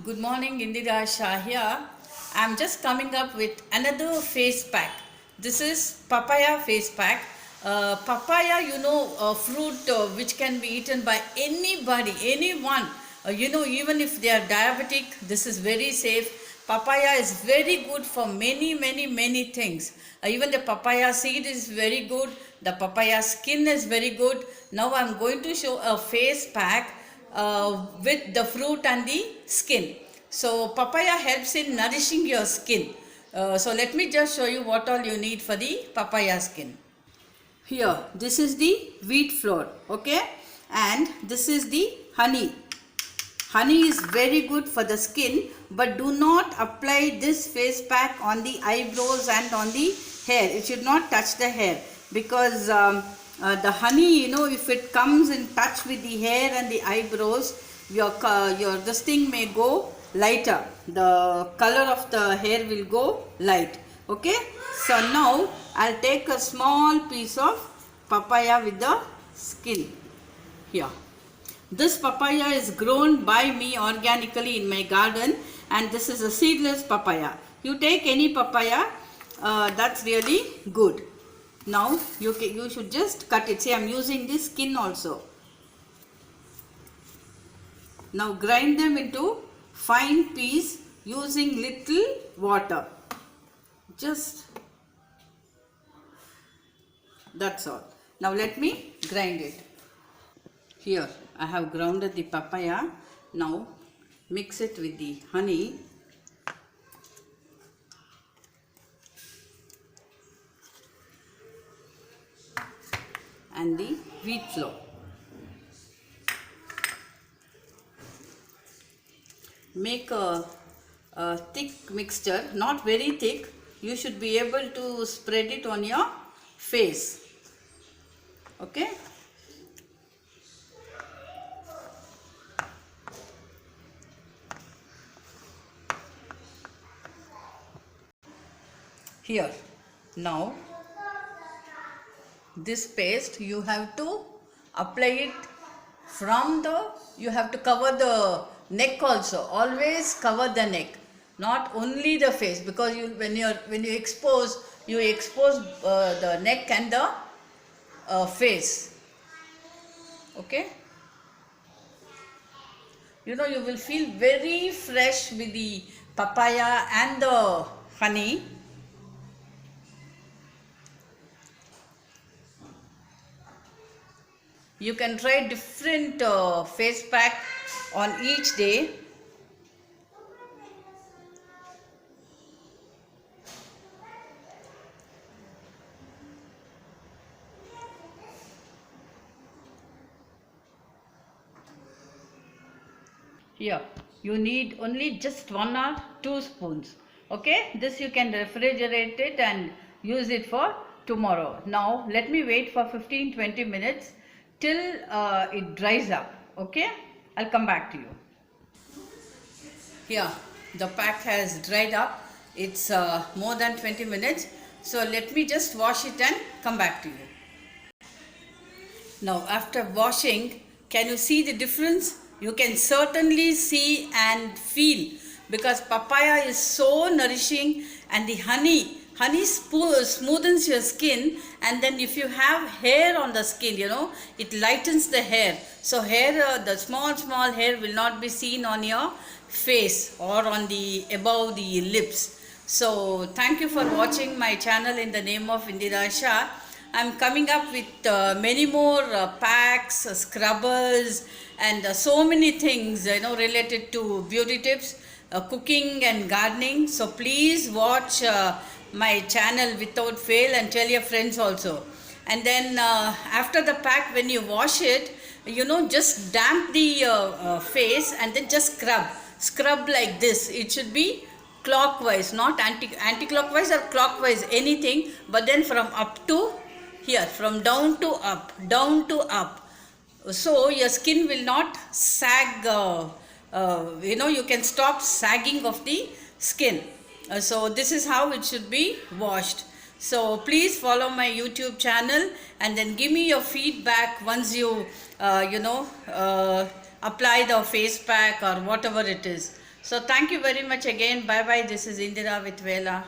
Good morning, Indira Shah here. I'm just coming up with another face pack. This is papaya face pack. Papaya, a fruit which can be eaten by anybody, anyone. Even if they are diabetic, this is very safe. Papaya is very good for many, many, many things. Even the papaya seed is very good. The papaya skin is very good. Now I'm going to show a face pack with the fruit and the skin. So papaya helps in nourishing your skin. So let me just show you what all you need for the papaya skin. Here, this is the wheat flour, okay, and this is the honey. Honey is very good for the skin, but do not apply this face pack on the eyebrows and on the hair. It should not touch the hair because the honey, if it comes in touch with the hair and the eyebrows, your this thing may go lighter. The color of the hair will go light. Okay. So now I'll take a small piece of papaya with the skin here. This papaya is grown by me organically in my garden, and this is a seedless papaya. You take any papaya, that's really good. Now you should just cut it. See, I'm using this skin also. Now grind them into fine piece using little water. Just that's all. Now let me grind it. Here I have grounded the papaya. Now mix it with the honey. And the wheat flour. Make a thick mixture, not very thick. You should be able to spread it on your face. Okay. Here, now this paste you have to apply it from you have to cover the neck also. Always cover the neck, not only the face, because when you expose the neck and the face. Okay. You will feel very fresh with the papaya and the honey. You can try different face pack on each day. Here, you need only just 1 or 2 spoons. Okay, this you can refrigerate it and use it for tomorrow. Now, let me wait for 15-20 minutes till it dries up. Okay, I'll come back to you. Here, the pack has dried up. It's more than 20 minutes. So, let me just wash it and come back to you. Now, after washing, can you see the difference? You can certainly see and feel, because papaya is so nourishing, and the honey smoothens your skin, and then if you have hair on the skin, it lightens the hair. So hair, the small hair will not be seen on your face or on the above the lips. So thank you for watching my channel in the name of Indira Shah. I'm coming up with many more packs, scrubbers, and so many things related to beauty tips, cooking and gardening. So please watch my channel without fail, and tell your friends also. And then after the pack, when you wash it, just damp the face and then just scrub like this. It should be clockwise, not anti-clockwise or clockwise, anything, but then from up to here, from down to up, so your skin will not sag. You can stop sagging of the skin. So this is how it should be washed. So please follow my YouTube channel, and then give me your feedback once you apply the face pack or whatever it is. So thank you very much again. Bye bye. This is Indira with Vela.